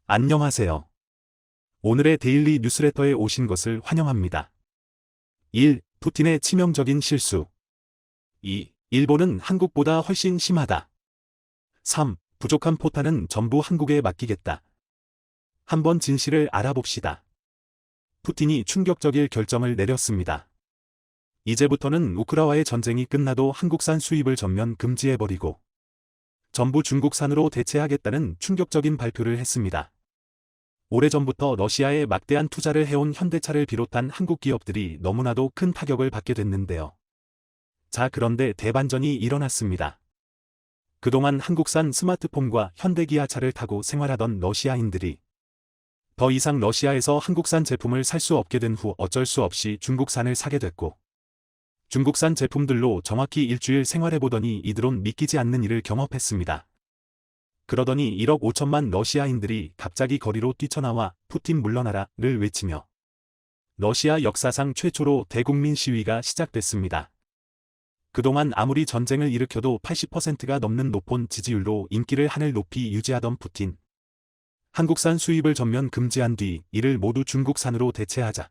안녕하세요. 오늘의 데일리 뉴스레터에 오신 것을 환영합니다. 1. 푸틴의 치명적인 실수. 2. 일본은 한국보다 훨씬 심하다. 3. 부족한 포탄은 전부 한국에 맡기겠다. 한번 진실을 알아봅시다. 푸틴이 충격적인 결정을 내렸습니다. 이제부터는 우크라이나의 전쟁이 끝나도 한국산 수입을 전면 금지해버리고 전부 중국산으로 대체하겠다는 충격적인 발표를 했습니다. 오래전부터 러시아에 막대한 투자를 해온 현대차를 비롯한 한국 기업들이 너무나도 큰 타격을 받게 됐는데요. 자, 그런데 대반전이 일어났습니다. 그동안 한국산 스마트폰과 현대기아차를 타고 생활하던 러시아인들이 더 이상 러시아에서 한국산 제품을 살 수 없게 된 후 어쩔 수 없이 중국산을 사게 됐고, 중국산 제품들로 정확히 일주일 생활해보더니 이들은 믿기지 않는 일을 경험했습니다. 그러더니 1억 5천만 러시아인들이 갑자기 거리로 뛰쳐나와 푸틴 물러나라를 외치며 러시아 역사상 최초로 대국민 시위가 시작됐습니다. 그동안 아무리 전쟁을 일으켜도 80%가 넘는 높은 지지율로 인기를 하늘 높이 유지하던 푸틴. 한국산 수입을 전면 금지한 뒤 이를 모두 중국산으로 대체하자.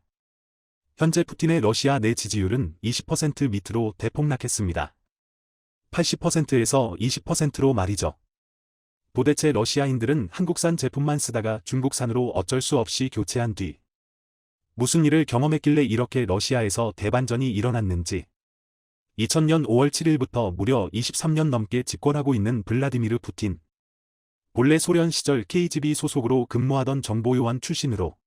현재 푸틴의 러시아 내 지지율은 20% 밑으로 대폭락했습니다. 80%에서 20%로 말이죠. 도대체 러시아인들은 한국산 제품만 쓰다가 중국산으로 어쩔 수 없이 교체한 뒤 무슨 일을 경험했길래 이렇게 러시아에서 대반전이 일어났는지. 2000년 5월 7일부터 무려 23년 넘게 집권하고 있는 블라디미르 푸틴. 본래 소련 시절 KGB 소속으로 근무하던 정보요원 출신으로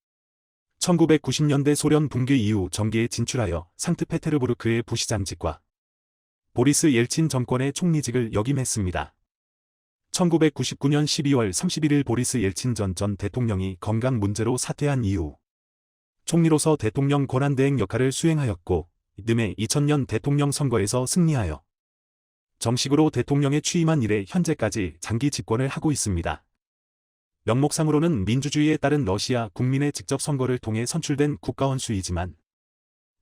1990년대 소련 붕괴 이후 정계에 진출하여 상트페테르부르크의 부시장직과 보리스 옐친 정권의 총리직을 역임했습니다. 1999년 12월 31일 보리스 옐친 전 대통령이 건강 문제로 사퇴한 이후 총리로서 대통령 권한대행 역할을 수행하였고, 이듬해 2000년 대통령 선거에서 승리하여 정식으로 대통령에 취임한 이래 현재까지 장기 집권을 하고 있습니다. 명목상으로는 민주주의에 따른 러시아 국민의 직접 선거를 통해 선출된 국가원수이지만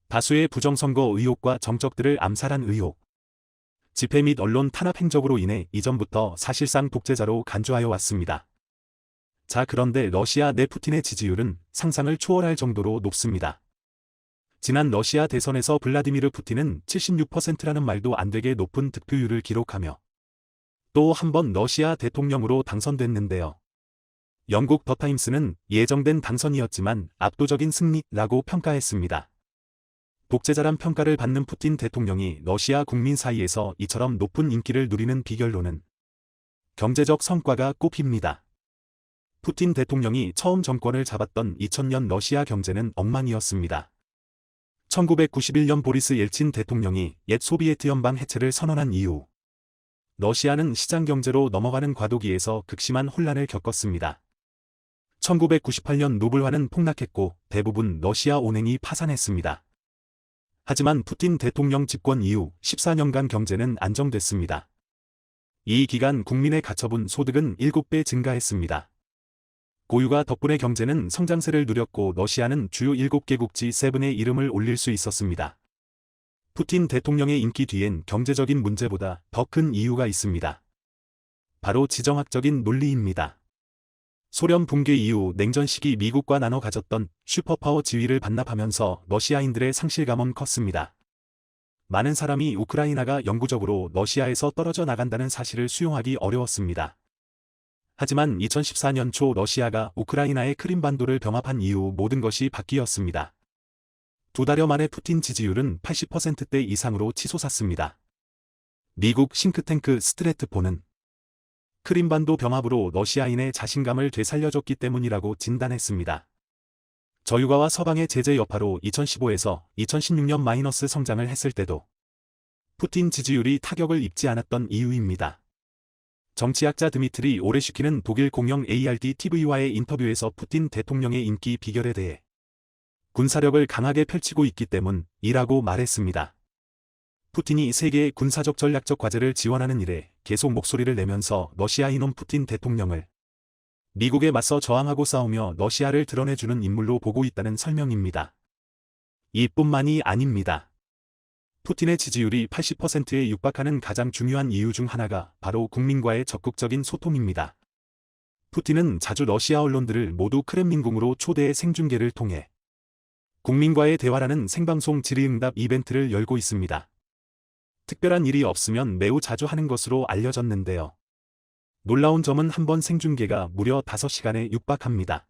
다수의 부정선거 의혹과 정적들을 암살한 의혹, 집회 및 언론 탄압 행적으로 인해 이전부터 사실상 독재자로 간주하여 왔습니다. 자, 그런데 러시아 내 푸틴의 지지율은 상상을 초월할 정도로 높습니다. 지난 러시아 대선에서 블라디미르 푸틴은 76%라는 말도 안 되게 높은 득표율을 기록하며 또 한 번 러시아 대통령으로 당선됐는데요. 영국 더타임스는 예정된 당선이었지만 압도적인 승리라고 평가했습니다. 독재자란 평가를 받는 푸틴 대통령이 러시아 국민 사이에서 이처럼 높은 인기를 누리는 비결로는 경제적 성과가 꼽힙니다. 푸틴 대통령이 처음 정권을 잡았던 2000년 러시아 경제는 엉망이었습니다. 1991년 보리스 옐친 대통령이 옛 소비에트 연방 해체를 선언한 이후 러시아는 시장 경제로 넘어가는 과도기에서 극심한 혼란을 겪었습니다. 1998년 루블화는 폭락했고 대부분 러시아 은행이 파산했습니다. 하지만 푸틴 대통령 집권 이후 14년간 경제는 안정됐습니다. 이 기간 국민의 가처분 소득은 7배 증가했습니다. 고유가 덕분에 경제는 성장세를 누렸고 러시아는 주요 7개국 G7의 이름을 올릴 수 있었습니다. 푸틴 대통령의 인기 뒤엔 경제적인 문제보다 더 큰 이유가 있습니다. 바로 지정학적인 논리입니다. 소련 붕괴 이후 냉전 시기 미국과 나눠 가졌던 슈퍼파워 지위를 반납하면서 러시아인들의 상실감은 컸습니다. 많은 사람이 우크라이나가 영구적으로 러시아에서 떨어져 나간다는 사실을 수용하기 어려웠습니다. 하지만 2014년 초 러시아가 우크라이나의 크림반도를 병합한 이후 모든 것이 바뀌었습니다. 2달여 만에 푸틴 지지율은 80%대 이상으로 치솟았습니다. 미국 싱크탱크 스트래트포는 크림반도 병합으로 러시아인의 자신감을 되살려줬기 때문이라고 진단했습니다. 저유가와 서방의 제재 여파로 2015에서 2016년 마이너스 성장을 했을 때도 푸틴 지지율이 타격을 입지 않았던 이유입니다. 정치학자 드미트리 오레슈키는 독일 공영 ARD TV와의 인터뷰에서 푸틴 대통령의 인기 비결에 대해 군사력을 강하게 펼치고 있기 때문이라고 말했습니다. 푸틴이 세계의 군사적 전략적 과제를 지원하는 일에 계속 목소리를 내면서 러시아 이놈 푸틴 대통령을 미국에 맞서 저항하고 싸우며 러시아를 드러내주는 인물로 보고 있다는 설명입니다. 이뿐만이 아닙니다. 푸틴의 지지율이 80%에 육박하는 가장 중요한 이유 중 하나가 바로 국민과의 적극적인 소통입니다. 푸틴은 자주 러시아 언론들을 모두 크렘린궁으로 초대해 생중계를 통해 국민과의 대화라는 생방송 질의응답 이벤트를 열고 있습니다. 특별한 일이 없으면 매우 자주 하는 것으로 알려졌는데요. 놀라운 점은 한 번 생중계가 무려 5시간에 육박합니다.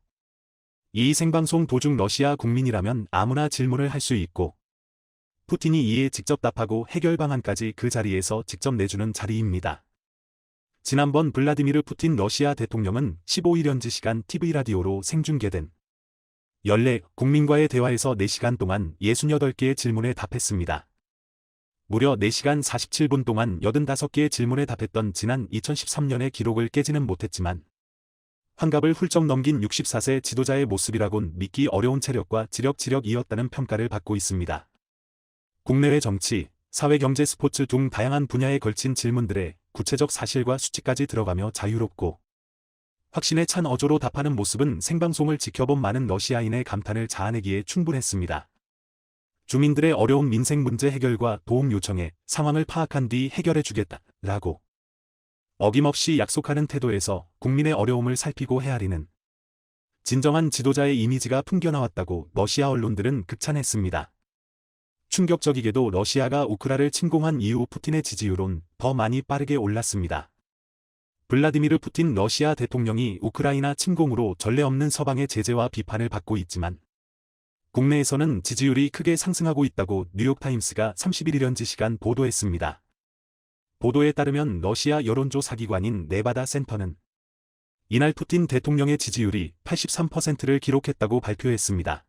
이 생방송 도중 러시아 국민이라면 아무나 질문을 할 수 있고 푸틴이 이에 직접 답하고 해결 방안까지 그 자리에서 직접 내주는 자리입니다. 지난번 블라디미르 푸틴 러시아 대통령은 15일 현지 시간 TV라디오로 생중계된 연례 국민과의 대화에서 4시간 동안 68개의 질문에 답했습니다. 무려 4시간 47분 동안 85개의 질문에 답했던 지난 2013년의 기록을 깨지는 못했지만 환갑을 훌쩍 넘긴 64세 지도자의 모습이라곤 믿기 어려운 체력과 지력이었다는 평가를 받고 있습니다. 국내외 정치, 사회 경제 스포츠 등 다양한 분야에 걸친 질문들에 구체적 사실과 수치까지 들어가며 자유롭고 확신에 찬 어조로 답하는 모습은 생방송을 지켜본 많은 러시아인의 감탄을 자아내기에 충분했습니다. 주민들의 어려운 민생 문제 해결과 도움 요청에 상황을 파악한 뒤 해결해주겠다라고 어김없이 약속하는 태도에서 국민의 어려움을 살피고 헤아리는 진정한 지도자의 이미지가 풍겨나왔다고 러시아 언론들은 극찬했습니다. 충격적이게도 러시아가 우크라를 침공한 이후 푸틴의 지지율은 더 많이 빠르게 올랐습니다. 블라디미르 푸틴 러시아 대통령이 우크라이나 침공으로 전례 없는 서방의 제재와 비판을 받고 있지만 국내에서는 지지율이 크게 상승하고 있다고 뉴욕타임스가 31일 현지 시간 보도했습니다. 보도에 따르면 러시아 여론조사 기관인 네바다 센터는 이날 푸틴 대통령의 지지율이 83%를 기록했다고 발표했습니다.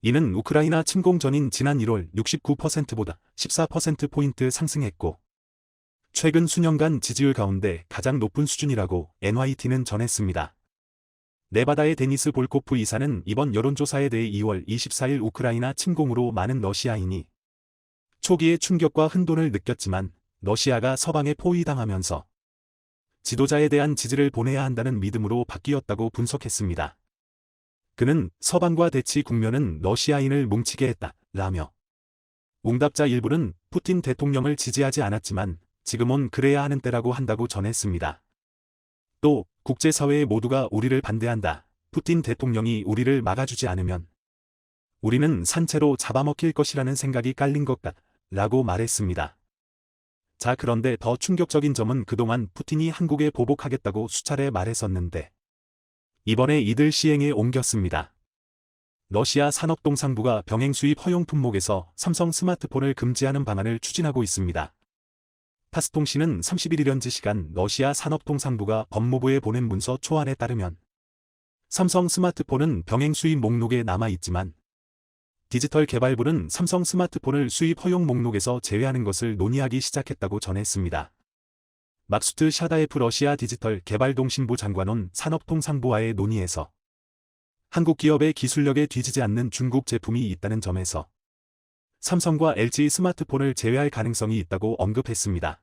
이는 우크라이나 침공 전인 지난 1월 69%보다 14%포인트 상승했고 최근 수년간 지지율 가운데 가장 높은 수준이라고 NYT는 전했습니다. 네바다의 데니스 볼코프 이사는 이번 여론조사에 대해 2월 24일 우크라이나 침공으로 많은 러시아인이 초기에 충격과 혼돈을 느꼈지만 러시아가 서방에 포위당하면서 지도자에 대한 지지를 보내야 한다는 믿음으로 바뀌었다고 분석했습니다. 그는 서방과 대치 국면은 러시아인을 뭉치게 했다라며 응답자 일부는 푸틴 대통령을 지지하지 않았지만 지금은 그래야 하는 때라고 한다고 전했습니다. 또 국제사회 모두가 우리를 반대한다. 푸틴 대통령이 우리를 막아주지 않으면 우리는 산채로 잡아먹힐 것이라는 생각이 깔린 것 같다라고 말했습니다. 자, 그런데 더 충격적인 점은 그동안 푸틴이 한국에 보복하겠다고 수차례 말했었는데 이번에 이들 시행에 옮겼습니다. 러시아 산업동상부가 병행 수입 허용 품목에서 삼성 스마트폰을 금지하는 방안을 추진하고 있습니다. 타스통신은 31일 현지 시간 러시아 산업동상부가 법무부에 보낸 문서 초안에 따르면 삼성 스마트폰은 병행 수입 목록에 남아있지만 디지털개발부는 삼성 스마트폰을 수입 허용 목록에서 제외하는 것을 논의하기 시작했다고 전했습니다. 막수트 샤다예프 러시아 디지털 개발동신부 장관은 산업통상부와의 논의에서 한국 기업의 기술력에 뒤지지 않는 중국 제품이 있다는 점에서 삼성과 LG 스마트폰을 제외할 가능성이 있다고 언급했습니다.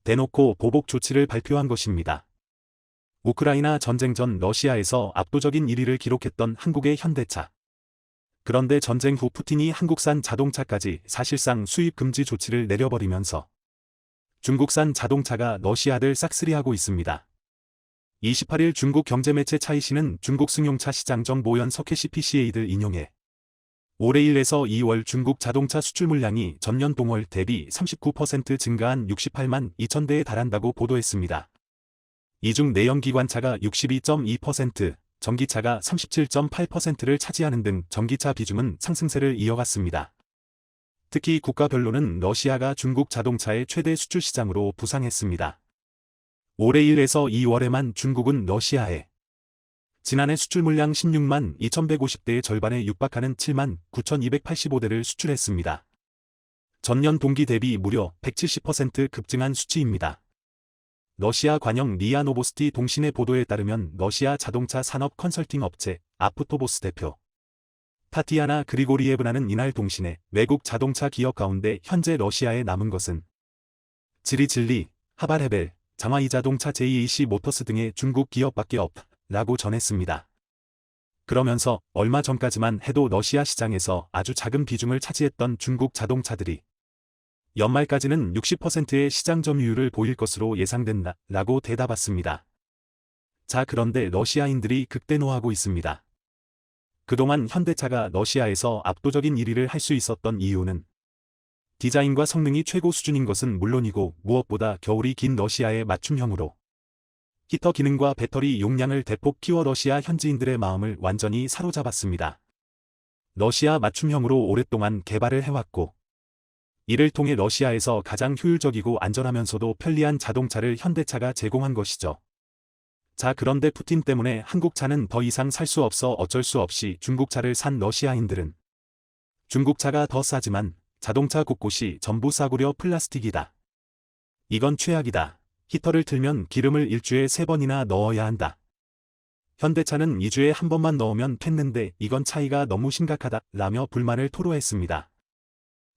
대놓고 보복 조치를 발표한 것입니다. 우크라이나 전쟁 전 러시아에서 압도적인 1위를 기록했던 한국의 현대차. 그런데 전쟁 후 푸틴이 한국산 자동차까지 사실상 수입 금지 조치를 내려버리면서 중국산 자동차가 러시아를 싹쓸이하고 있습니다. 28일 중국 경제매체 차이시는 중국 승용차 시장 정보연 서케시 PCA를 인용해 올해 1에서 2월 중국 자동차 수출 물량이 전년 동월 대비 39% 증가한 68만 2천 대에 달한다고 보도했습니다. 이 중 내연기관차가 62.2%, 전기차가 37.8%를 차지하는 등 전기차 비중은 상승세를 이어갔습니다. 특히 국가별로는 러시아가 중국 자동차의 최대 수출 시장으로 부상했습니다. 올해 1에서 2월에만 중국은 러시아에 지난해 수출 물량 16만 2150대의 절반에 육박하는 7만 9285대를 수출했습니다. 전년 동기 대비 무려 170% 급증한 수치입니다. 러시아 관영 리아 노보스티 통신의 보도에 따르면 러시아 자동차 산업 컨설팅 업체 아프토보스 대표 타티아나 그리고리예브나는 이날 통신에 외국 자동차 기업 가운데 현재 러시아에 남은 것은 지리즐리, 하발헤벨, 장화이 자동차 JAC 모터스 등의 중국 기업밖에 없다라고 전했습니다. 그러면서 얼마 전까지만 해도 러시아 시장에서 아주 작은 비중을 차지했던 중국 자동차들이 연말까지는 60%의 시장 점유율을 보일 것으로 예상된다라고 대답했습니다. 자, 그런데 러시아인들이 극대노하고 있습니다. 그동안 현대차가 러시아에서 압도적인 1위를 할 수 있었던 이유는 디자인과 성능이 최고 수준인 것은 물론이고 무엇보다 겨울이 긴 러시아의 맞춤형으로 히터 기능과 배터리 용량을 대폭 키워 러시아 현지인들의 마음을 완전히 사로잡았습니다. 러시아 맞춤형으로 오랫동안 개발을 해왔고 이를 통해 러시아에서 가장 효율적이고 안전하면서도 편리한 자동차를 현대차가 제공한 것이죠. 자, 그런데 푸틴 때문에 한국차는 더 이상 살 수 없어 어쩔 수 없이 중국차를 산 러시아인들은 중국차가 더 싸지만 자동차 곳곳이 전부 싸구려 플라스틱이다. 이건 최악이다. 히터를 틀면 기름을 일주일에 3번이나 넣어야 한다. 현대차는 2주에 1번만 넣으면 됐는데 이건 차이가 너무 심각하다 라며 불만을 토로했습니다.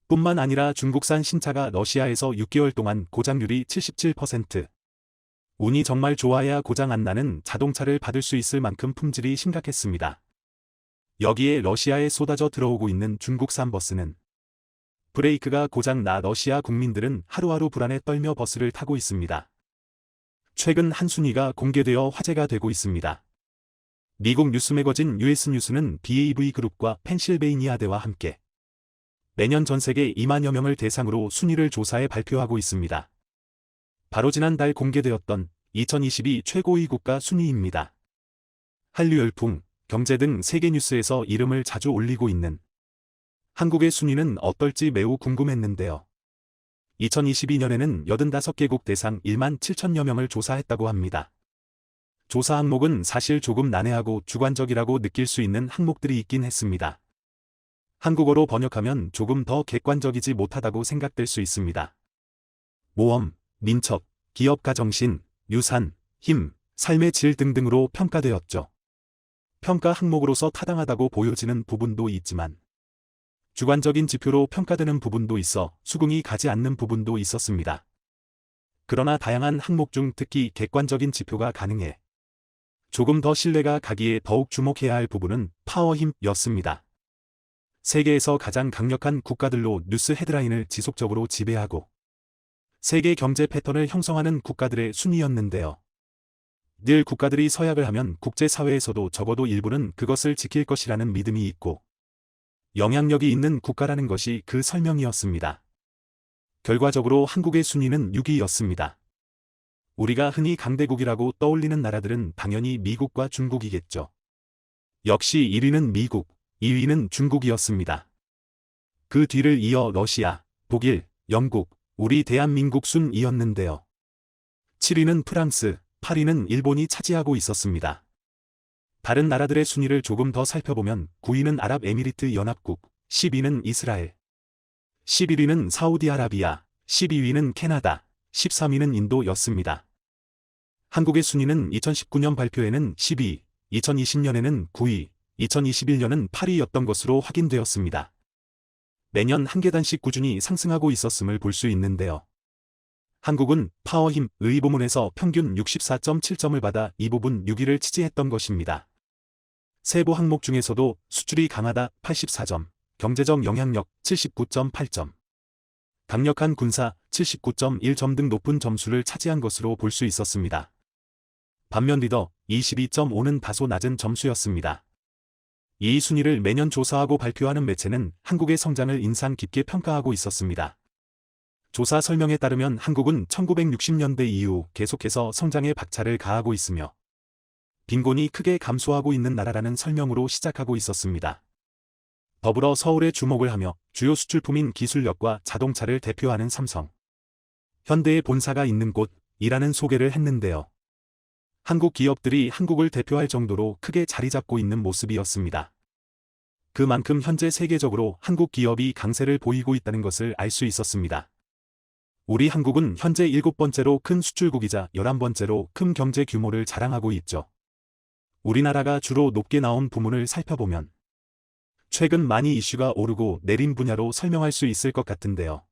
뿐만 아니라 중국산 신차가 러시아에서 6개월 동안 고장률이 77%. 운이 정말 좋아야 고장 안 나는 자동차를 받을 수 있을 만큼 품질이 심각했습니다. 여기에 러시아에 쏟아져 들어오고 있는 중국산 버스는 브레이크가 고장 나 러시아 국민들은 하루하루 불안에 떨며 버스를 타고 있습니다. 최근 한 순위가 공개되어 화제가 되고 있습니다. 미국 뉴스 매거진 US 뉴스는 BAV 그룹과 펜실베이니아대와 함께 매년 전 세계 2만여 명을 대상으로 순위를 조사해 발표하고 있습니다. 바로 지난달 공개되었던 2022 최고위 국가 순위입니다. 한류 열풍, 경제 등 세계 뉴스에서 이름을 자주 올리고 있는 한국의 순위는 어떨지 매우 궁금했는데요. 2022년에는 85개국 대상 1만 7천여 명을 조사했다고 합니다. 조사 항목은 사실 조금 난해하고 주관적이라고 느낄 수 있는 항목들이 있긴 했습니다. 한국어로 번역하면 조금 더 객관적이지 못하다고 생각될 수 있습니다. 모험, 민첩, 기업가 정신, 유산, 힘, 삶의 질 등등으로 평가되었죠. 평가 항목으로서 타당하다고 보여지는 부분도 있지만 주관적인 지표로 평가되는 부분도 있어 수긍이 가지 않는 부분도 있었습니다. 그러나 다양한 항목 중 특히 객관적인 지표가 가능해 조금 더 신뢰가 가기에 더욱 주목해야 할 부분은 파워 힘이었습니다. 세계에서 가장 강력한 국가들로 뉴스 헤드라인을 지속적으로 지배하고 세계 경제 패턴을 형성하는 국가들의 순위였는데요. 늘 국가들이 서약을 하면 국제사회에서도 적어도 일부는 그것을 지킬 것이라는 믿음이 있고 영향력이 있는 국가라는 것이 그 설명이었습니다. 결과적으로 한국의 순위는 6위였습니다. 우리가 흔히 강대국이라고 떠올리는 나라들은 당연히 미국과 중국이겠죠. 역시 1위는 미국, 2위는 중국이었습니다. 그 뒤를 이어 러시아, 독일, 영국, 우리 대한민국 순이었는데요. 7위는 프랑스, 8위는 일본이 차지하고 있었습니다. 다른 나라들의 순위를 조금 더 살펴보면 9위는 아랍에미리트 연합국, 10위는 이스라엘, 11위는 사우디아라비아, 12위는 캐나다, 13위는 인도였습니다. 한국의 순위는 2019년 발표에는 10위, 2020년에는 9위, 2021년은 8위였던 것으로 확인되었습니다. 매년 한 계단씩 꾸준히 상승하고 있었음을 볼 수 있는데요. 한국은 파워힘의 부문에서 평균 64.7점을 받아 이 부분 6위를 차지했던 것입니다. 세부 항목 중에서도 수출이 강하다 84점, 경제적 영향력 79.8점, 강력한 군사 79.1점 등 높은 점수를 차지한 것으로 볼 수 있었습니다. 반면 리더 22.5는 다소 낮은 점수였습니다. 이 순위를 매년 조사하고 발표하는 매체는 한국의 성장을 인상 깊게 평가하고 있었습니다. 조사 설명에 따르면 한국은 1960년대 이후 계속해서 성장에 박차를 가하고 있으며 빈곤이 크게 감소하고 있는 나라라는 설명으로 시작하고 있었습니다. 더불어 서울에 주목을 하며 주요 수출품인 기술력과 자동차를 대표하는 삼성, 현대의 본사가 있는 곳이라는 소개를 했는데요. 한국 기업들이 한국을 대표할 정도로 크게 자리 잡고 있는 모습이었습니다. 그만큼 현재 세계적으로 한국 기업이 강세를 보이고 있다는 것을 알 수 있었습니다. 우리 한국은 현재 7번째로 큰 수출국이자 11번째로 큰 경제 규모를 자랑하고 있죠. 우리나라가 주로 높게 나온 부문을 살펴보면 최근 많이 이슈가 오르고 내린 분야로 설명할 수 있을 것 같은데요.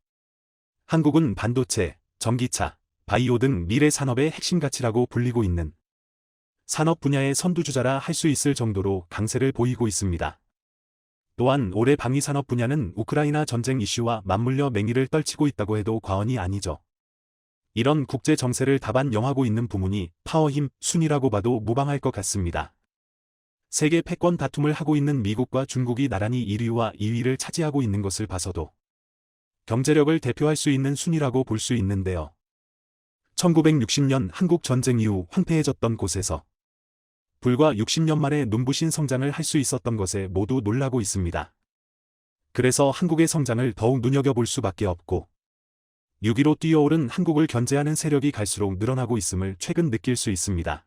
한국은 반도체, 전기차, 바이오 등 미래 산업의 핵심 가치라고 불리고 있는 산업 분야의 선두주자라 할 수 있을 정도로 강세를 보이고 있습니다. 또한 올해 방위산업 분야는 우크라이나 전쟁 이슈와 맞물려 맹위를 떨치고 있다고 해도 과언이 아니죠. 이런 국제 정세를 다반영하고 있는 부문이 파워힘, 순위라고 봐도 무방할 것 같습니다. 세계 패권 다툼을 하고 있는 미국과 중국이 나란히 1위와 2위를 차지하고 있는 것을 봐서도 경제력을 대표할 수 있는 순위라고 볼 수 있는데요. 1960년 한국 전쟁 이후 황폐해졌던 곳에서 불과 60년 만에 눈부신 성장을 할 수 있었던 것에 모두 놀라고 있습니다. 그래서 한국의 성장을 더욱 눈여겨볼 수밖에 없고 6.15로 뛰어오른 한국을 견제하는 세력이 갈수록 늘어나고 있음을 최근 느낄 수 있습니다.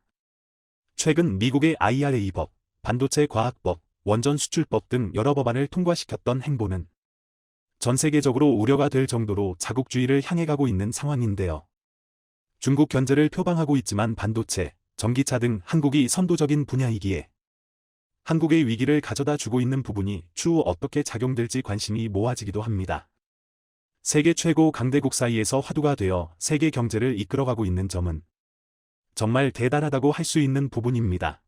최근 미국의 IRA법, 반도체 과학법, 원전 수출법 등 여러 법안을 통과시켰던 행보는 전 세계적으로 우려가 될 정도로 자국주의를 향해 가고 있는 상황인데요. 중국 견제를 표방하고 있지만 반도체, 전기차 등 한국이 선도적인 분야이기에 한국의 위기를 가져다 주고 있는 부분이 추후 어떻게 작용될지 관심이 모아지기도 합니다. 세계 최고 강대국 사이에서 화두가 되어 세계 경제를 이끌어가고 있는 점은 정말 대단하다고 할 수 있는 부분입니다.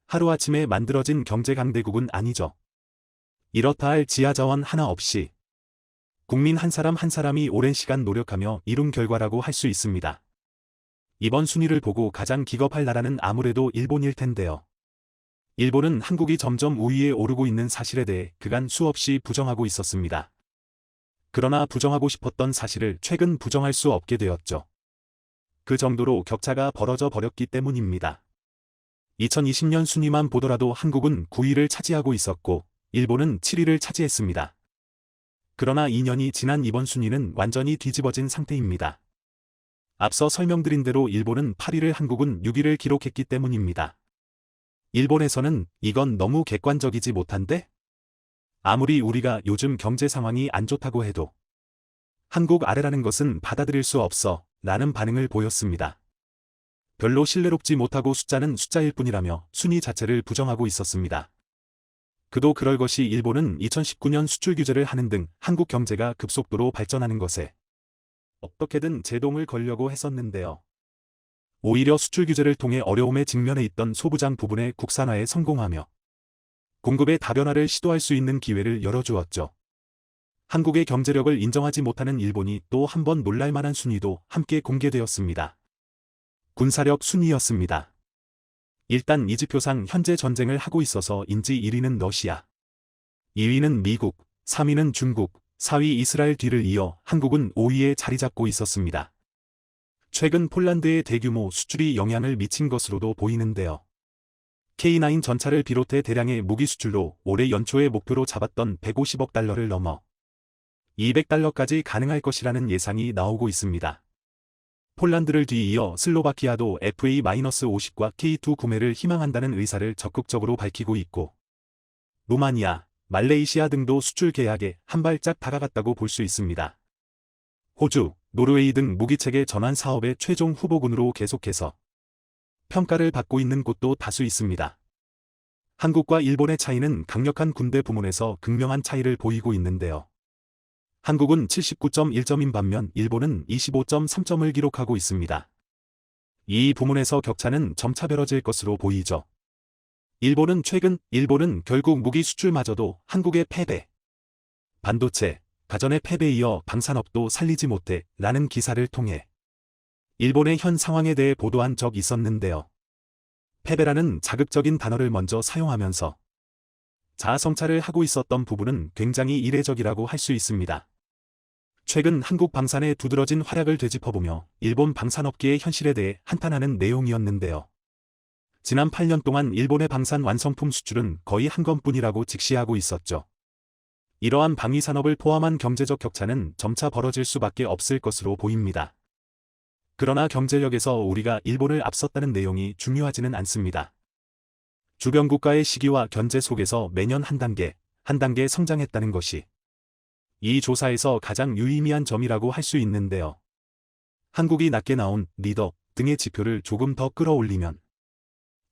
하루아침에 만들어진 경제 강대국은 아니죠. 이렇다 할 지하자원 하나 없이 국민 한 사람 한 사람이 오랜 시간 노력하며 이룬 결과라고 할 수 있습니다. 이번 순위를 보고 가장 기겁할 나라는 아무래도 일본일 텐데요. 일본은 한국이 점점 우위에 오르고 있는 사실에 대해 그간 수없이 부정하고 있었습니다. 그러나 부정하고 싶었던 사실을 최근 부정할 수 없게 되었죠. 그 정도로 격차가 벌어져 버렸기 때문입니다. 2020년 순위만 보더라도 한국은 9위를 차지하고 있었고 일본은 7위를 차지했습니다. 그러나 2년이 지난 이번 순위는 완전히 뒤집어진 상태입니다. 앞서 설명드린 대로 일본은 8위를 한국은 6위를 기록했기 때문입니다. 일본에서는 이건 너무 객관적이지 못한데? 아무리 우리가 요즘 경제 상황이 안 좋다고 해도 한국 아래라는 것은 받아들일 수 없어 라는 반응을 보였습니다. 별로 신뢰롭지 못하고 숫자는 숫자일 뿐이라며 순위 자체를 부정하고 있었습니다. 그도 그럴 것이 일본은 2019년 수출 규제를 하는 등 한국 경제가 급속도로 발전하는 것에 어떻게든 제동을 걸려고 했었는데요. 오히려 수출 규제를 통해 어려움에 직면해 있던 소부장 부분의 국산화에 성공하며 공급의 다변화를 시도할 수 있는 기회를 열어주었죠. 한국의 경제력을 인정하지 못하는 일본이 또 한 번 놀랄만한 순위도 함께 공개되었습니다. 군사력 순위였습니다. 일단 이지표상 현재 전쟁을 하고 있어서 인지 1위는 러시아, 2위는 미국, 3위는 중국, 4위 이스라엘 뒤를 이어 한국은 5위에 자리 잡고 있었습니다. 최근 폴란드의 대규모 수출이 영향을 미친 것으로도 보이는데요. K9 전차를 비롯해 대량의 무기 수출로 올해 연초에 목표로 잡았던 150억 달러를 넘어 200달러까지 가능할 것이라는 예상이 나오고 있습니다. 폴란드를 뒤이어 슬로바키아도 FA-50과 K2 구매를 희망한다는 의사를 적극적으로 밝히고 있고 루마니아, 말레이시아 등도 수출 계약에 한 발짝 다가갔다고 볼 수 있습니다. 호주, 노르웨이 등 무기체계 전환 사업의 최종 후보군으로 계속해서 평가를 받고 있는 곳도 다수 있습니다. 한국과 일본의 차이는 강력한 군대 부문에서 극명한 차이를 보이고 있는데요. 한국은 79.1점인 반면 일본은 25.3점을 기록하고 있습니다. 이 부문에서 격차는 점차 벌어질 것으로 보이죠. 일본은 결국 무기 수출마저도 한국의 패배, 반도체, 가전의 패배에 이어 방산업도 살리지 못해 라는 기사를 통해 일본의 현 상황에 대해 보도한 적 있었는데요. 패배라는 자극적인 단어를 먼저 사용하면서 자아성찰을 하고 있었던 부분은 굉장히 이례적이라고 할 수 있습니다. 최근 한국 방산의 두드러진 활약을 되짚어보며 일본 방산업계의 현실에 대해 한탄하는 내용이었는데요. 지난 8년 동안 일본의 방산 완성품 수출은 거의 한 건뿐이라고 직시하고 있었죠. 이러한 방위산업을 포함한 경제적 격차는 점차 벌어질 수밖에 없을 것으로 보입니다. 그러나 경제력에서 우리가 일본을 앞섰다는 내용이 중요하지는 않습니다. 주변 국가의 시기와 견제 속에서 매년 한 단계 성장했다는 것이 이 조사에서 가장 유의미한 점이라고 할 수 있는데요. 한국이 낮게 나온 리더 등의 지표를 조금 더 끌어올리면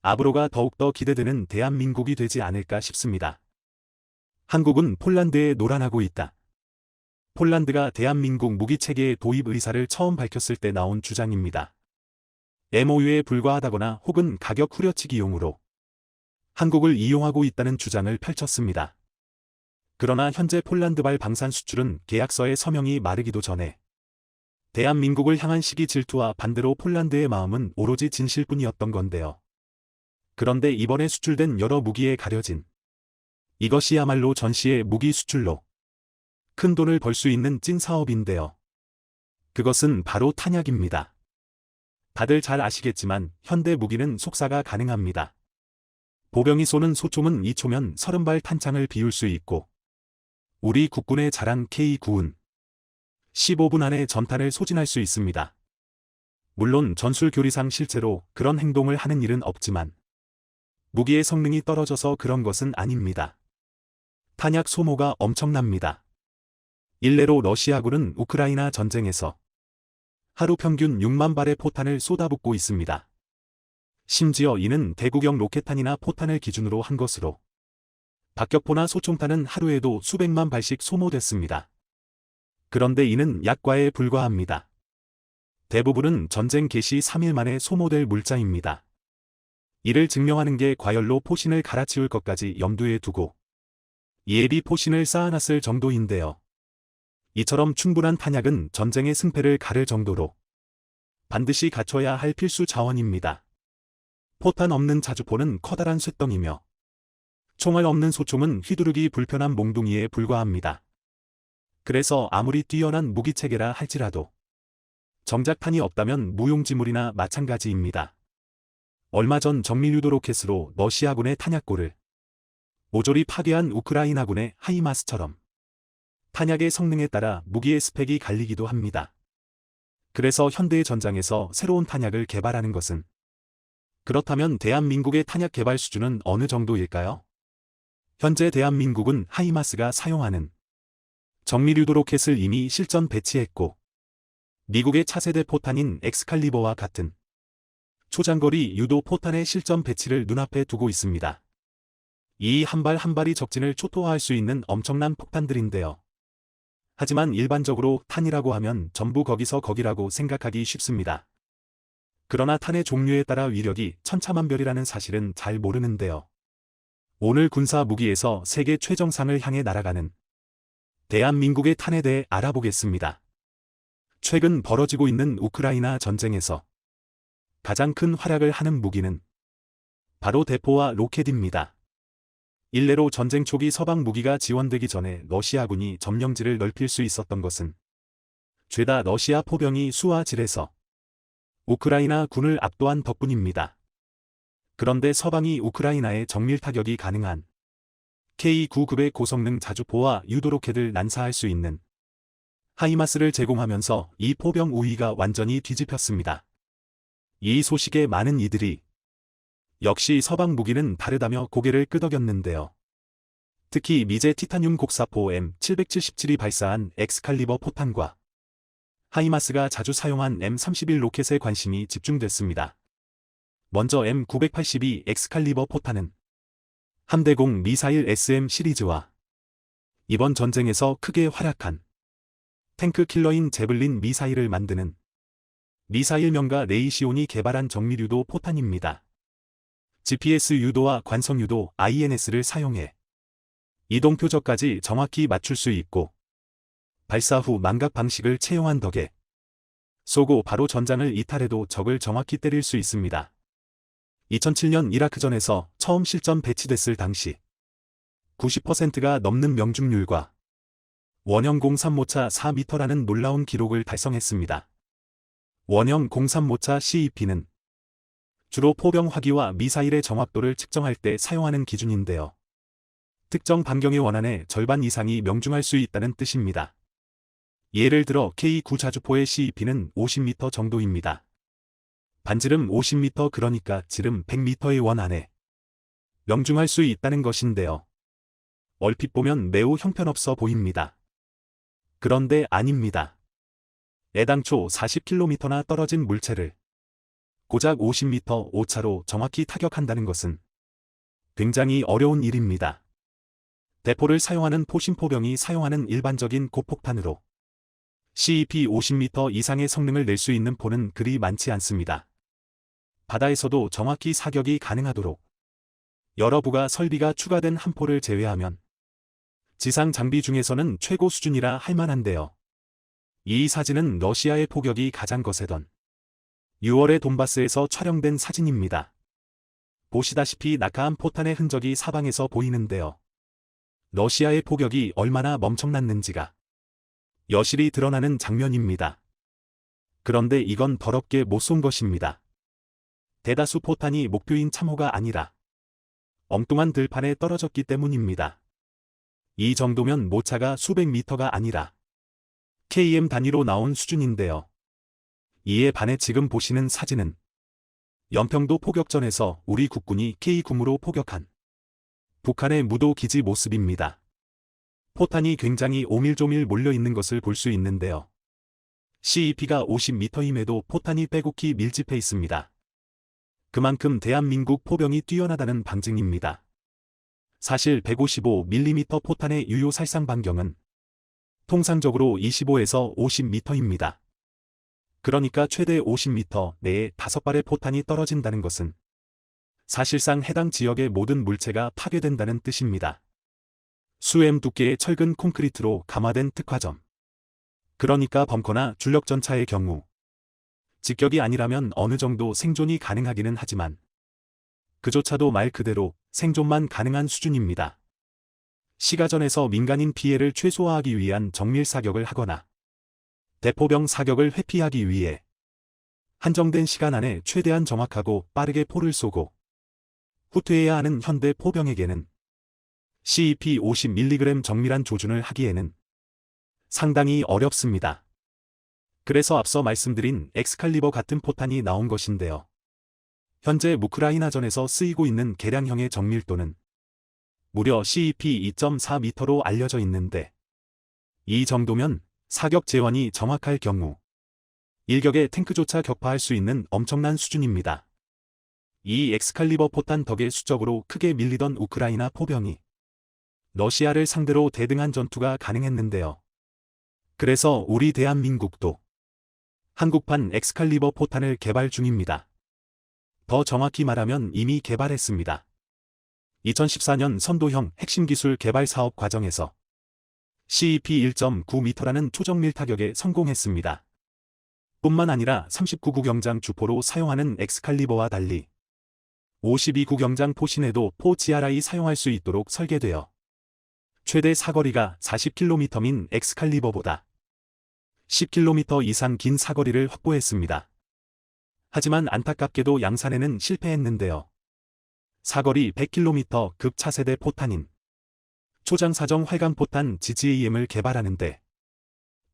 앞으로가 더욱더 기대되는 대한민국이 되지 않을까 싶습니다. 한국은 폴란드에 노란하고 있다. 폴란드가 대한민국 무기체계의 도입 의사를 처음 밝혔을 때 나온 주장입니다. MOU에 불과하다거나 혹은 가격 후려치기용으로 한국을 이용하고 있다는 주장을 펼쳤습니다. 그러나 현재 폴란드발 방산 수출은 계약서의 서명이 마르기도 전에 대한민국을 향한 시기 질투와 반대로 폴란드의 마음은 오로지 진실뿐이었던 건데요. 그런데 이번에 수출된 여러 무기에 가려진 이것이야말로 전시의 무기 수출로 큰 돈을 벌 수 있는 찐 사업인데요. 그것은 바로 탄약입니다. 다들 잘 아시겠지만 현대 무기는 속사가 가능합니다. 보병이 쏘는 소총은 2초면 30발 탄창을 비울 수 있고 우리 국군의 자랑 K9은 15분 안에 전탄을 소진할 수 있습니다. 물론 전술 교리상 실제로 그런 행동을 하는 일은 없지만 무기의 성능이 떨어져서 그런 것은 아닙니다. 탄약 소모가 엄청납니다. 일례로 러시아군은 우크라이나 전쟁에서 하루 평균 6만 발의 포탄을 쏟아붓고 있습니다. 심지어 이는 대구경 로켓탄이나 포탄을 기준으로 한 것으로 박격포나 소총탄은 하루에도 수백만 발씩 소모됐습니다. 그런데 이는 약과에 불과합니다. 대부분은 전쟁 개시 3일 만에 소모될 물자입니다. 이를 증명하는 게 과열로 포신을 갈아치울 것까지 염두에 두고 예비 포신을 쌓아놨을 정도인데요. 이처럼 충분한 탄약은 전쟁의 승패를 가를 정도로 반드시 갖춰야 할 필수 자원입니다. 포탄 없는 자주포는 커다란 쇳덩이며 총알 없는 소총은 휘두르기 불편한 몽둥이에 불과합니다. 그래서 아무리 뛰어난 무기체계라 할지라도 정작 탄이 없다면 무용지물이나 마찬가지입니다. 얼마 전 정밀유도 로켓으로 러시아군의 탄약고를 모조리 파괴한 우크라이나군의 하이마스처럼 탄약의 성능에 따라 무기의 스펙이 갈리기도 합니다. 그래서 현대의 전장에서 새로운 탄약을 개발하는 것은 그렇다면 대한민국의 탄약 개발 수준은 어느 정도일까요? 현재 대한민국은 하이마스가 사용하는 정밀유도 로켓을 이미 실전 배치했고 미국의 차세대 포탄인 엑스칼리버와 같은 초장거리 유도 포탄의 실전 배치를 눈앞에 두고 있습니다. 이 한 발 한 발이 적진을 초토화할 수 있는 엄청난 폭탄들인데요. 하지만 일반적으로 탄이라고 하면 전부 거기서 거기라고 생각하기 쉽습니다. 그러나 탄의 종류에 따라 위력이 천차만별이라는 사실은 잘 모르는데요. 오늘 군사 무기에서 세계 최정상을 향해 날아가는 대한민국의 탄에 대해 알아보겠습니다. 최근 벌어지고 있는 우크라이나 전쟁에서 가장 큰 활약을 하는 무기는 바로 대포와 로켓입니다. 일례로 전쟁 초기 서방 무기가 지원되기 전에 러시아군이 점령지를 넓힐 수 있었던 것은 죄다 러시아 포병이 수와 질에서 우크라이나 군을 압도한 덕분입니다. 그런데 서방이 우크라이나에 정밀 타격이 가능한 K9급의 고성능 자주포와 유도로켓을 난사할 수 있는 하이마스를 제공하면서 이 포병 우위가 완전히 뒤집혔습니다. 이 소식에 많은 이들이 역시 서방 무기는 다르다며 고개를 끄덕였는데요. 특히 미제 티타늄 곡사포 M777이 발사한 엑스칼리버 포탄과 하이마스가 자주 사용한 M31 로켓에 관심이 집중됐습니다. 먼저 M982 엑스칼리버 포탄은 함대공 미사일 SM 시리즈와 이번 전쟁에서 크게 활약한 탱크 킬러인 제블린 미사일을 만드는 미사일 명가 레이시온이 개발한 정밀유도 포탄입니다. GPS 유도와 관성 유도 INS를 사용해 이동 표적까지 정확히 맞출 수 있고 발사 후 망각 방식을 채용한 덕에 쏘고 바로 전장을 이탈해도 적을 정확히 때릴 수 있습니다. 2007년 이라크전에서 처음 실전 배치됐을 당시 90%가 넘는 명중률과 원형 03모차 4m라는 놀라운 기록을 달성했습니다. 원형 03모차 CEP는 주로 포병 화기와 미사일의 정확도를 측정할 때 사용하는 기준인데요. 특정 반경의 원안의 절반 이상이 명중할 수 있다는 뜻입니다. 예를 들어 K9 자주포의 CEP는 50m 정도입니다. 반지름 50m 그러니까 지름 100m의 원 안에 명중할 수 있다는 것인데요. 얼핏 보면 매우 형편없어 보입니다. 그런데 아닙니다. 애당초 40km나 떨어진 물체를 고작 50m 오차로 정확히 타격한다는 것은 굉장히 어려운 일입니다. 대포를 사용하는 포신포병이 사용하는 일반적인 고폭탄으로 CEP 50m 이상의 성능을 낼 수 있는 포는 그리 많지 않습니다. 바다에서도 정확히 사격이 가능하도록 여러 부가 설비가 추가된 한 포를 제외하면 지상 장비 중에서는 최고 수준이라 할 만한데요. 이 사진은 러시아의 포격이 가장 거세던 6월의 돈바스에서 촬영된 사진입니다. 보시다시피 낙하한 포탄의 흔적이 사방에서 보이는데요. 러시아의 포격이 얼마나 멈청났는지가 여실히 드러나는 장면입니다. 그런데 이건 더럽게 못 쏜 것입니다. 대다수 포탄이 목표인 참호가 아니라 엉뚱한 들판에 떨어졌기 때문입니다. 이 정도면 모차가 수백 미터가 아니라 km 단위로 나온 수준인데요. 이에 반해 지금 보시는 사진은 연평도 포격전에서 우리 국군이 K-9으로 포격한 북한의 무도 기지 모습입니다. 포탄이 굉장히 오밀조밀 몰려있는 것을 볼 수 있는데요. CEP가 50m임에도 포탄이 빼곡히 밀집해 있습니다. 그만큼 대한민국 포병이 뛰어나다는 방증입니다. 사실 155mm 포탄의 유효 살상 반경은 통상적으로 25에서 50m입니다. 그러니까 최대 50m 내에 5발의 포탄이 떨어진다는 것은 사실상 해당 지역의 모든 물체가 파괴된다는 뜻입니다. 수M 두께의 철근 콘크리트로 감화된 특화점. 그러니까 벙커나 줄력전차의 경우 직격이 아니라면 어느 정도 생존이 가능하기는 하지만 그조차도 말 그대로 생존만 가능한 수준입니다. 시가전에서 민간인 피해를 최소화하기 위한 정밀 사격을 하거나 대포병 사격을 회피하기 위해 한정된 시간 안에 최대한 정확하고 빠르게 포를 쏘고 후퇴해야 하는 현대 포병에게는 CEP 50mg 정밀한 조준을 하기에는 상당히 어렵습니다. 그래서 앞서 말씀드린 엑스칼리버 같은 포탄이 나온 것인데요. 현재 우크라이나전에서 쓰이고 있는 개량형의 정밀도는 무려 CEP 2.4m로 알려져 있는데 이 정도면 사격 재원이 정확할 경우 일격의 탱크조차 격파할 수 있는 엄청난 수준입니다. 이 엑스칼리버 포탄 덕에 수적으로 크게 밀리던 우크라이나 포병이 러시아를 상대로 대등한 전투가 가능했는데요. 그래서 우리 대한민국도 한국판 엑스칼리버 포탄을 개발 중입니다. 더 정확히 말하면 이미 개발했습니다. 2014년 선도형 핵심 기술 개발 사업 과정에서 CEP 1.9m라는 초정밀 타격에 성공했습니다. 뿐만 아니라 39구경장 주포로 사용하는 엑스칼리버와 달리 52구경장 포신에도 포 GRI 사용할 수 있도록 설계되어 최대 사거리가 40km인 엑스칼리버보다 10km 이상 긴 사거리를 확보했습니다. 하지만 안타깝게도 양산에는 실패했는데요. 사거리 100km 급 차세대 포탄인 초장사정 활강포탄 GGAM을 개발하는데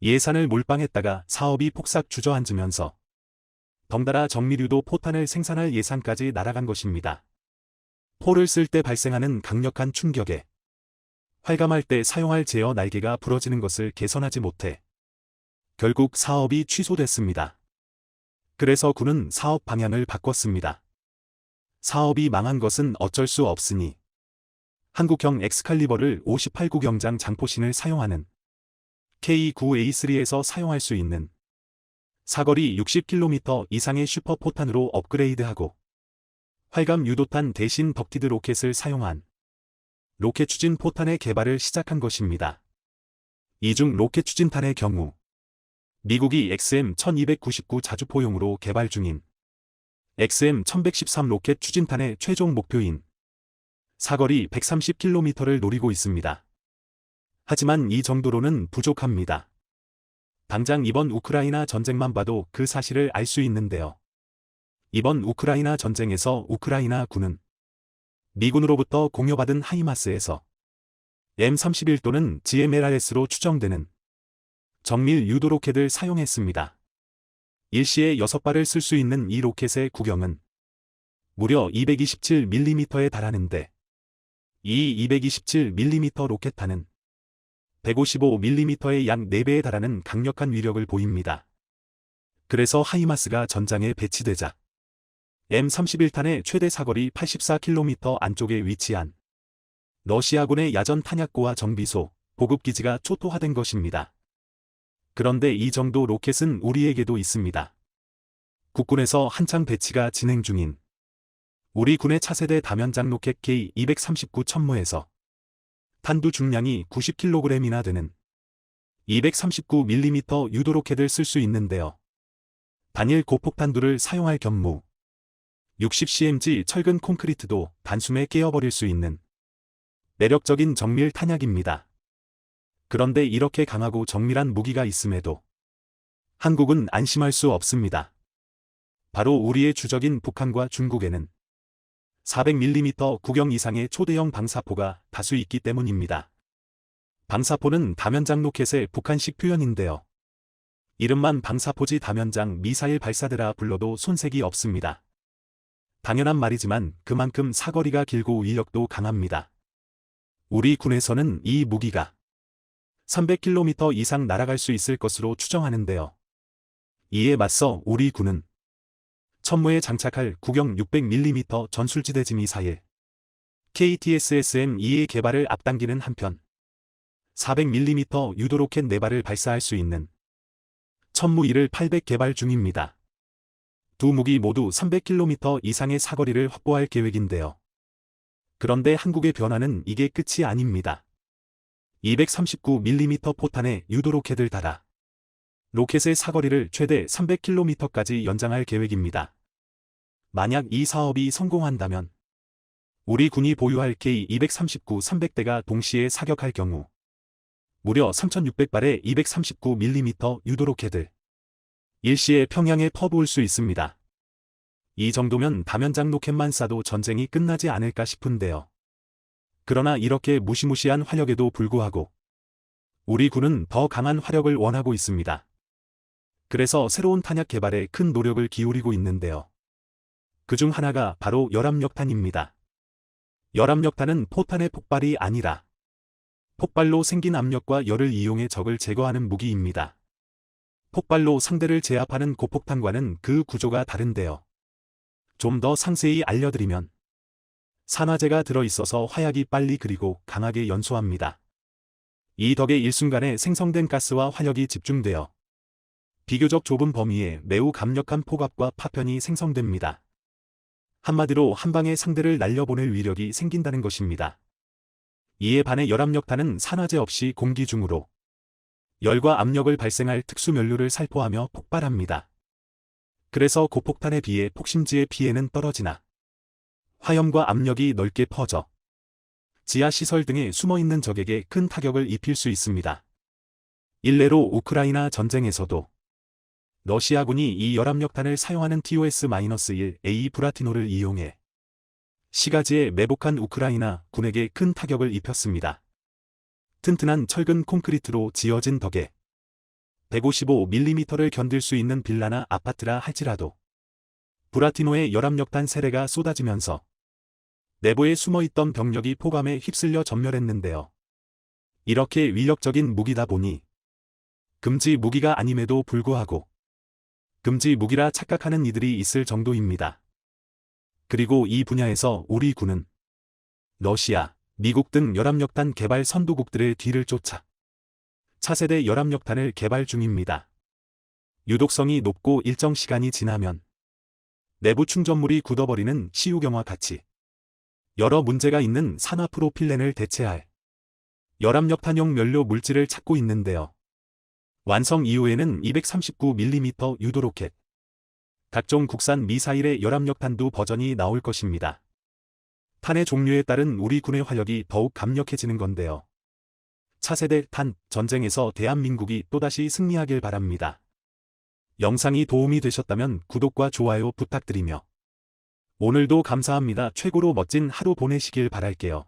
예산을 몰빵했다가 사업이 폭삭 주저앉으면서 덩달아 정밀유도 포탄을 생산할 예산까지 날아간 것입니다. 포를 쓸 때 발생하는 강력한 충격에 활감할 때 사용할 제어 날개가 부러지는 것을 개선하지 못해 결국 사업이 취소됐습니다. 그래서 군은 사업 방향을 바꿨습니다. 사업이 망한 것은 어쩔 수 없으니 한국형 엑스칼리버를 58구경장 장포신을 사용하는 K9A3에서 사용할 수 있는 사거리 60km 이상의 슈퍼포탄으로 업그레이드하고 활감 유도탄 대신 덕티드 로켓을 사용한 로켓 추진 포탄의 개발을 시작한 것입니다. 이중 로켓 추진탄의 경우 미국이 XM1299 자주포용으로 개발 중인 XM1113 로켓 추진탄의 최종 목표인 사거리 130km를 노리고 있습니다. 하지만 이 정도로는 부족합니다. 당장 이번 우크라이나 전쟁만 봐도 그 사실을 알 수 있는데요. 이번 우크라이나 전쟁에서 우크라이나 군은 미군으로부터 공여받은 하이마스에서 M31 또는 GMLRS로 추정되는 정밀 유도 로켓을 사용했습니다. 일시에 6발을 쓸 수 있는 이 로켓의 구경은 무려 227mm에 달하는데 이 227mm 로켓탄은 155mm의 약 4배에 달하는 강력한 위력을 보입니다. 그래서 하이마스가 전장에 배치되자 M31탄의 최대 사거리 84km 안쪽에 위치한 러시아군의 야전 탄약고와 정비소, 보급기지가 초토화된 것입니다. 그런데 이 정도 로켓은 우리에게도 있습니다. 국군에서 한창 배치가 진행 중인 우리 군의 차세대 다면장 로켓 K239 천무에서 탄두 중량이 90kg이나 되는 239mm 유도 로켓을 쓸 수 있는데요. 단일 고폭탄두를 사용할 경우 60cmg 철근 콘크리트도 단숨에 깨어버릴 수 있는 매력적인 정밀 탄약입니다. 그런데 이렇게 강하고 정밀한 무기가 있음에도 한국은 안심할 수 없습니다. 바로 우리의 주적인 북한과 중국에는 400mm 구경 이상의 초대형 방사포가 다수 있기 때문입니다. 방사포는 다면장 로켓의 북한식 표현인데요. 이름만 방사포지 다면장 미사일 발사대라 불러도 손색이 없습니다. 당연한 말이지만 그만큼 사거리가 길고 위력도 강합니다. 우리 군에서는 이 무기가 300km 이상 날아갈 수 있을 것으로 추정하는데요. 이에 맞서 우리 군은 천무에 장착할 구경 600mm 전술지대지 미사일 KTSSM-2의 개발을 앞당기는 한편 400mm 유도 로켓 4발을 발사할 수 있는 천무1을 800 개발 중입니다. 두 무기 모두 300km 이상의 사거리를 확보할 계획인데요. 그런데 한국의 변화는 이게 끝이 아닙니다. 239mm 포탄에 유도 로켓을 달아 로켓의 사거리를 최대 300km까지 연장할 계획입니다. 만약 이 사업이 성공한다면 우리 군이 보유할 K239 300대가 동시에 사격할 경우 무려 3,600발의 239mm 유도 로켓을 일시에 평양에 퍼부을 수 있습니다. 이 정도면 다면장 로켓만 쏴도 전쟁이 끝나지 않을까 싶은데요. 그러나 이렇게 무시무시한 화력에도 불구하고 우리 군은 더 강한 화력을 원하고 있습니다. 그래서 새로운 탄약 개발에 큰 노력을 기울이고 있는데요. 그중 하나가 바로 열압력탄입니다. 열압력탄은 포탄의 폭발이 아니라 폭발로 생긴 압력과 열을 이용해 적을 제거하는 무기입니다. 폭발로 상대를 제압하는 고폭탄과는 그 구조가 다른데요. 좀 더 상세히 알려드리면 산화제가 들어있어서 화약이 빨리 그리고 강하게 연소합니다. 이 덕에 일순간에 생성된 가스와 화력이 집중되어 비교적 좁은 범위에 매우 강력한 포갑과 파편이 생성됩니다. 한마디로 한 방에 상대를 날려보낼 위력이 생긴다는 것입니다. 이에 반해 열압력탄은 산화제 없이 공기 중으로 열과 압력을 발생할 특수 면류를 살포하며 폭발합니다. 그래서 고폭탄에 비해 폭심지의 피해는 떨어지나 화염과 압력이 넓게 퍼져 지하시설 등에 숨어있는 적에게 큰 타격을 입힐 수 있습니다. 일례로 우크라이나 전쟁에서도 러시아군이 이 열압력탄을 사용하는 TOS-1A 브라티노를 이용해 시가지에 매복한 우크라이나 군에게 큰 타격을 입혔습니다. 튼튼한 철근 콘크리트로 지어진 덕에 155mm를 견딜 수 있는 빌라나 아파트라 할지라도 브라티노의 열압력탄 세례가 쏟아지면서 내부에 숨어있던 병력이 포감에 휩쓸려 전멸했는데요. 이렇게 위력적인 무기다 보니 금지 무기가 아님에도 불구하고 금지 무기라 착각하는 이들이 있을 정도입니다. 그리고 이 분야에서 우리 군은 러시아, 미국 등 열압력탄 개발 선도국들의 뒤를 쫓아 차세대 열압력탄을 개발 중입니다. 유독성이 높고 일정 시간이 지나면 내부 충전물이 굳어버리는 시우경과 같이 여러 문제가 있는 산화 프로필렌을 대체할 열압력탄용 연료 물질을 찾고 있는데요. 완성 이후에는 239mm 유도 로켓, 각종 국산 미사일의 열압력탄두 버전이 나올 것입니다. 탄의 종류에 따른 우리 군의 화력이 더욱 강력해지는 건데요. 차세대 탄 전쟁에서 대한민국이 또다시 승리하길 바랍니다. 영상이 도움이 되셨다면 구독과 좋아요 부탁드리며 오늘도 감사합니다. 최고로 멋진 하루 보내시길 바랄게요.